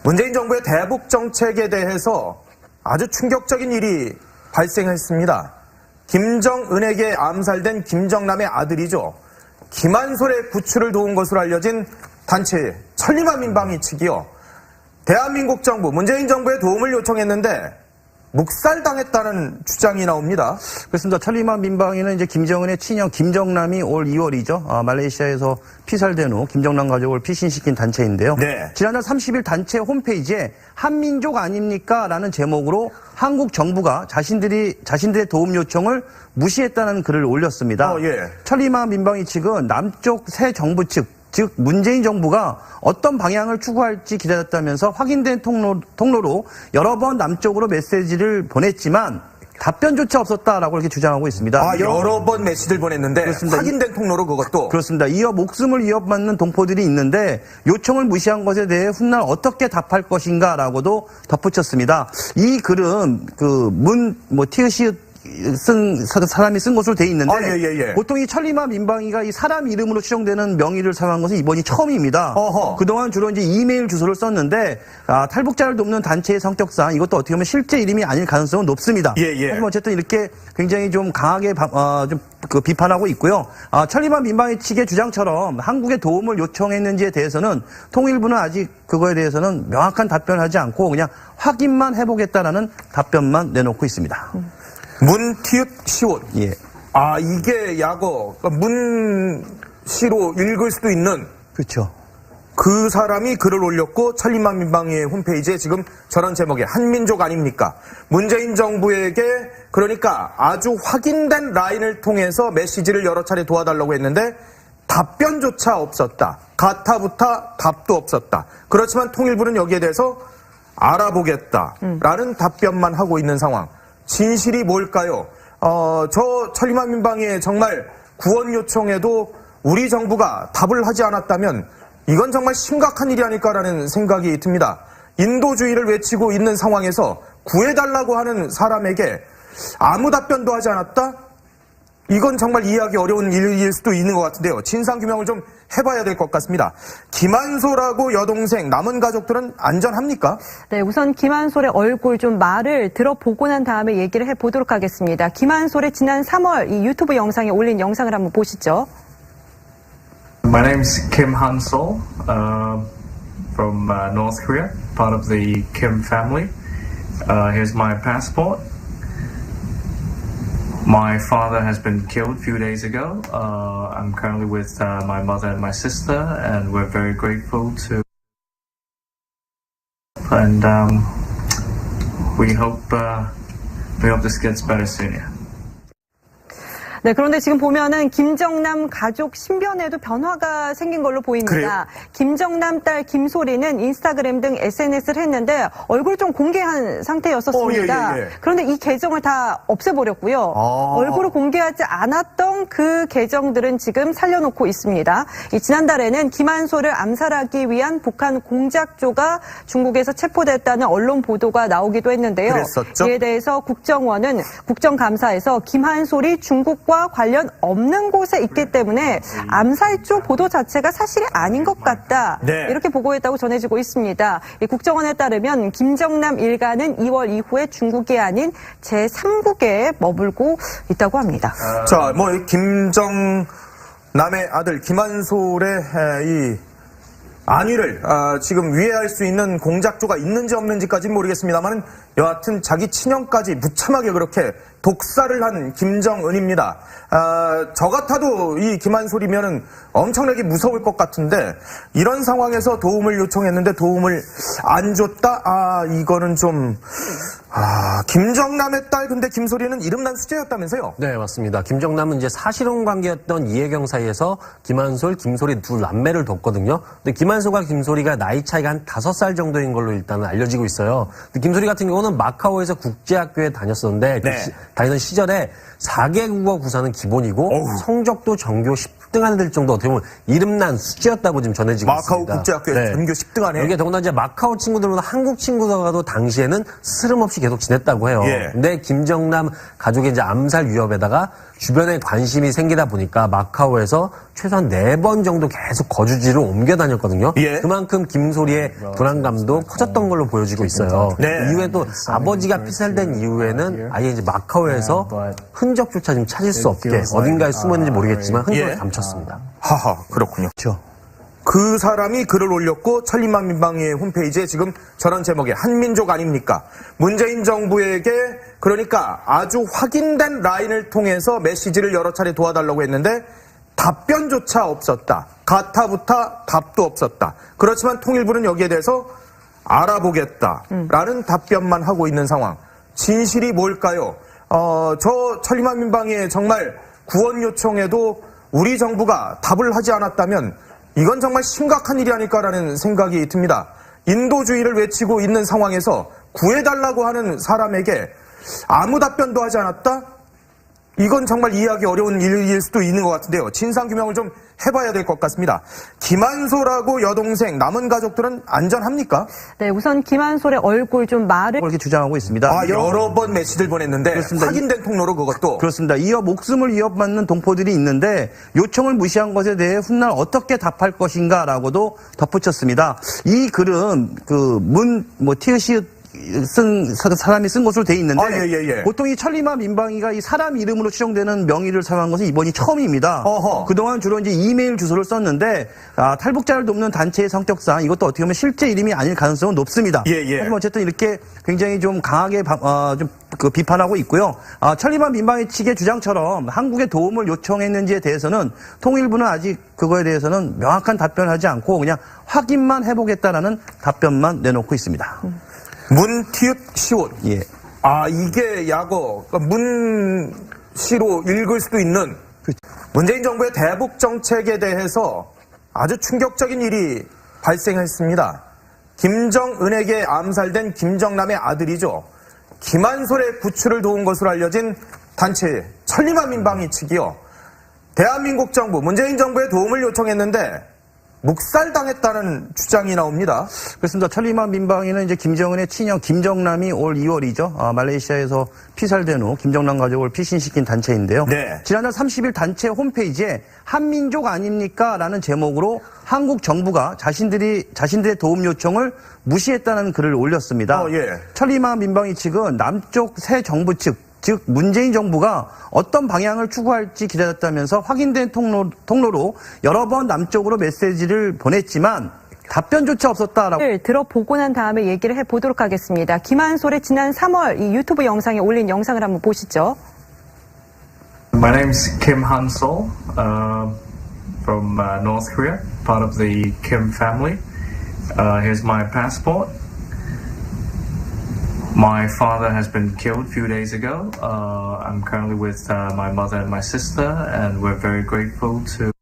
문재인 정부의 대북 정책에 대해서 아주 충격적인 일이 발생했습니다. 김정은에게 암살된 김정남의 아들이죠. 김한솔의 구출을 도운 것으로 알려진 단체 천리만 민방위 측이요. 대한민국 정부, 문재인 정부의 도움을 요청했는데 묵살당했다는 주장이 나옵니다. 그렇습니다. 천리만 민방위는 이제 김정은의 친형 김정남이 올 2월이죠. 말레이시아에서 피살된 후 김정남 가족을 피신시킨 단체인데요. 네. 지난달 30일 단체 홈페이지에 한민족 아닙니까? 라는 제목으로 한국 정부가 자신들의 도움 요청을 무시했다는 글을 올렸습니다. 예. 천리만 민방위 측은 남쪽 새 정부 측, 즉 문재인 정부가 어떤 방향을 추구할지 기다렸다면서 확인된 통로로 여러 번 남쪽으로 메시지를 보냈지만 답변조차 없었다라고 이렇게 주장하고 있습니다. 여러 번 메시지를 보냈는데 그렇습니다. 확인된 통로로 그것도. 그렇습니다. 이어 목숨을 위협받는 동포들이 있는데 요청을 무시한 것에 대해 훗날 어떻게 답할 것인가라고도 덧붙였습니다. 이 글은 티읕 쓴 사람이 쓴 것으로 돼 있는데 예. 보통 이 천리만 민방위가 이 사람 이름으로 추정되는 명의를 사용한 것은 이번이 처음입니다. 그동안 주로 이제 이메일 주소를 썼는데 탈북자를 돕는 단체의 성격상 이것도 어떻게 보면 실제 이름이 아닐 가능성은 높습니다. 하지만 어쨌든 이렇게 굉장히 좀 강하게 비판하고 있고요. 천리만 민방위 측의 주장처럼 한국에 도움을 요청했는지에 대해서는 통일부는 아직 그거에 대해서는 명확한 답변을 하지 않고 그냥 확인만 해보겠다라는 답변만 내놓고 있습니다. 문티읕 시옷. 예. 이게 약어. 그러니까 문시로 읽을 수도 있는. 그렇죠. 그 사람이 글을 올렸고 천리만 민방위의 홈페이지에 지금 저런 제목의 한민족 아닙니까? 문재인 정부에게 그러니까 아주 확인된 라인을 통해서 메시지를 여러 차례 도와달라고 했는데 답변조차 없었다. 가타부타 답도 없었다. 그렇지만 통일부는 여기에 대해서 알아보겠다라는 답변만 하고 있는 상황. 진실이 뭘까요? 저 천리만 민방위에 정말 구원 요청에도 우리 정부가 답을 하지 않았다면 이건 정말 심각한 일이 아닐까라는 생각이 듭니다. 인도주의를 외치고 있는 상황에서 구해달라고 하는 사람에게 아무 답변도 하지 않았다? 이건 정말 이해하기 어려운 일일 수도 있는 것 같은데요. 진상규명을 좀 해봐야 될 것 같습니다. 김한솔하고 여동생, 남은 가족들은 안전합니까? 네, 우선 김한솔의 얼굴 좀 말을 들어보고 난 다음에 얘기를 해보도록 하겠습니다. 김한솔의 지난 3월 이 유튜브 영상에 올린 영상을 한번 보시죠. My name is Kim Han-sol from North Korea, part of the Kim family. Here's my passport. My father has been killed a few days ago. I'm currently with my mother and my sister, and we're very grateful to. And we hope this gets better soon. Yeah. 네, 그런데 지금 보면은 김정남 가족 신변에도 변화가 생긴 걸로 보입니다. 그래요? 김정남 딸 김소리는 인스타그램 등 SNS를 했는데 얼굴 좀 공개한 상태였었습니다. 예. 그런데 이 계정을 다 없애버렸고요. 얼굴을 공개하지 않았던 그 계정들은 지금 살려놓고 있습니다. 지난달에는 김한솔을 암살하기 위한 북한 공작조가 중국에서 체포됐다는 언론 보도가 나오기도 했는데요. 그랬었죠? 이에 대해서 국정원은 국정감사에서 김한솔이 중국과 관련 없는 곳에 있기 때문에 암살조 보도 자체가 사실이 아닌 것 같다. 네. 이렇게 보고했다고 전해지고 있습니다. 이 국정원에 따르면 김정남 일가는 2월 이후에 중국이 아닌 제3국에 머물고 있다고 합니다. 자, 김정남의 아들 김한솔의 이 안위를 지금 위해할 수 있는 공작조가 있는지 없는지까지는 모르겠습니다만 여하튼 자기 친형까지 무참하게 그렇게 독살을 한 김정은입니다. 저 같아도 이 김한솔이면은 엄청나게 무서울 것 같은데 이런 상황에서 도움을 요청했는데 도움을 안 줬다? 이거는 좀 김정남의 딸 근데 김소리는 이름난 수재였다면서요? 네, 맞습니다. 김정남은 이제 사실혼 관계였던 이혜경 사이에서 김한솔, 김소리 두 남매를 뒀거든요. 근데 김한솔과 김소리가 나이 차이가 한 5살 정도인 걸로 일단은 알려지고 있어요. 근데 김소리 같은 경우는 마카오에서 국제학교에 다녔었는데 다니던 시절에 4개국어 구사는 기본이고 성적도 전교 10등 안에 들 정도 어떻게 보면 이름난 수재였다고 지금 전해지고 마카오 있습니다. 국제학교에 전교 10등 안에. 이게 더군다나 이제 마카오 친구들보다 한국 친구들과도 당시에는 스름 없이 계속 지냈다고 해요. 근데 김정남 가족의 이제 암살 위협에다가 주변에 관심이 생기다 보니까 마카오에서 최소한 4번 정도 계속 거주지를 옮겨 다녔거든요. 예. 그만큼 김소리의 불안감도 커졌던 걸로 보여지고 있어요. 네. 이후에 또 아버지가 피살된 이후에는 아예 이제 마카오에서 흔적조차 좀 찾을 수 없게 어딘가에 숨어 있는지 모르겠지만 흔적을 예. 감췄습니다. 하하, 그렇군요. 그렇죠. 그 사람이 글을 올렸고 천리만 민방위의 홈페이지에 지금 저런 제목의 한민족 아닙니까? 문재인 정부에게 그러니까 아주 확인된 라인을 통해서 메시지를 여러 차례 도와달라고 했는데 답변조차 없었다. 가타부타 답도 없었다. 그렇지만 통일부는 여기에 대해서 알아보겠다라는 답변만 하고 있는 상황. 진실이 뭘까요? 저 천리만 민방위에 정말 구원 요청에도 우리 정부가 답을 하지 않았다면 이건 정말 심각한 일이 아닐까라는 생각이 듭니다. 인도주의를 외치고 있는 상황에서 구해달라고 하는 사람에게 아무 답변도 하지 않았다? 이건 정말 이해하기 어려운 일일 수도 있는 것 같은데요. 진상규명을 좀 해봐야 될 것 같습니다. 김한솔하고 여동생, 남은 가족들은 안전합니까? 네, 우선 김한솔의 얼굴 좀 말을 그렇게 주장하고 있습니다. 여러 번 메시지를 보냈는데 그렇습니다. 확인된 통로로 그것도. 그렇습니다. 목숨을 위협받는 동포들이 있는데 요청을 무시한 것에 대해 훗날 어떻게 답할 것인가라고도 덧붙였습니다. 이 글은 티읕 사람이 쓴 것으로 돼 있는데 예. 보통 이 천리마 민방위가 이 사람 이름으로 추정되는 명의를 사용한 것은 이번이 처음입니다. 어허. 그동안 주로 이제 이메일 주소를 썼는데 탈북자를 돕는 단체의 성격상 이것도 어떻게 보면 실제 이름이 아닐 가능성은 높습니다. 예. 하지만 어쨌든 이렇게 굉장히 좀 강하게 비판하고 있고요. 천리마 민방위 측의 주장처럼 한국에 도움을 요청했는지에 대해서는 통일부는 아직 그거에 대해서는 명확한 답변을 하지 않고 그냥 확인만 해보겠다라는 답변만 내놓고 있습니다. 문티읕 시옷. 예. 이게 약어. 그러니까 문시로 읽을 수도 있는 문재인 정부의 대북 정책에 대해서 아주 충격적인 일이 발생했습니다. 김정은에게 암살된 김정남의 아들이죠. 김한솔의 구출을 도운 것으로 알려진 단체 천리만 민방위 측이요. 대한민국 정부, 문재인 정부의 도움을 요청했는데 묵살당했다는 주장이 나옵니다. 그렇습니다. 천리만 민방위는 이제 김정은의 친형 김정남이 올 2월이죠. 말레이시아에서 피살된 후 김정남 가족을 피신시킨 단체인데요. 네. 지난달 30일 단체 홈페이지에 한민족 아닙니까? 라는 제목으로 한국 정부가 자신들의 도움 요청을 무시했다는 글을 올렸습니다. 예. 천리만 민방위 측은 남쪽 새 정부 측, 즉 문재인 정부가 어떤 방향을 추구할지 기다렸다면서 확인된 통로로 여러 번 남쪽으로 메시지를 보냈지만 답변조차 없었다라고. 들어보고 난 다음에 얘기를 해보도록 하겠습니다. 김한솔의 지난 3월 이 유튜브 영상에 올린 영상을 한번 보시죠. My name's Kim Han-sol from North Korea, part of the Kim family. Here's my passport. My father has been killed a few days ago. I'm currently with my mother and my sister, and we're very grateful to.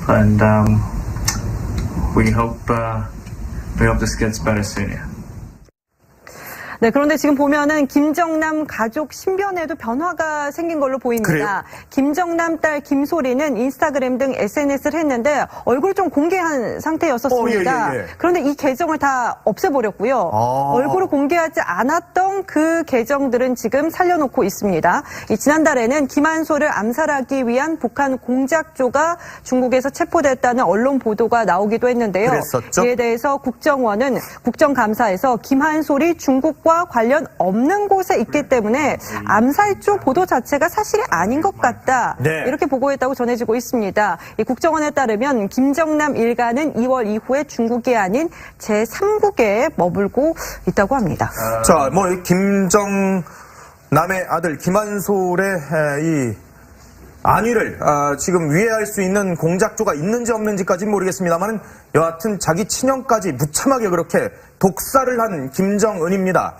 And we hope this gets better soon. Yeah. 네, 그런데 지금 보면은 김정남 가족 신변에도 변화가 생긴 걸로 보입니다. 그래요? 김정남 딸 김소리는 인스타그램 등 SNS를 했는데 얼굴 좀 공개한 상태였었습니다. 예. 그런데 이 계정을 다 없애버렸고요. 얼굴을 공개하지 않았던 그 계정들은 지금 살려놓고 있습니다. 지난달에는 김한솔을 암살하기 위한 북한 공작조가 중국에서 체포됐다는 언론 보도가 나오기도 했는데요. 그랬었죠? 이에 대해서 국정원은 국정감사에서 김한솔이 중국과 관련 없는 곳에 있기 때문에 암살조 보도 자체가 사실이 아닌 것 같다. 네. 이렇게 보고했다고 전해지고 있습니다. 이 국정원에 따르면 김정남 일가는 2월 이후에 중국이 아닌 제3국에 머물고 있다고 합니다. 자, 김정남의 아들 김한솔의 이 안위를 지금 위해할 수 있는 공작조가 있는지 없는지까지는 모르겠습니다만 여하튼 자기 친형까지 무참하게 그렇게 독살을 한 김정은입니다.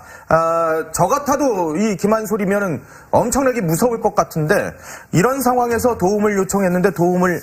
저 같아도 이 김한솔이면은 엄청나게 무서울 것 같은데 이런 상황에서 도움을 요청했는데 도움을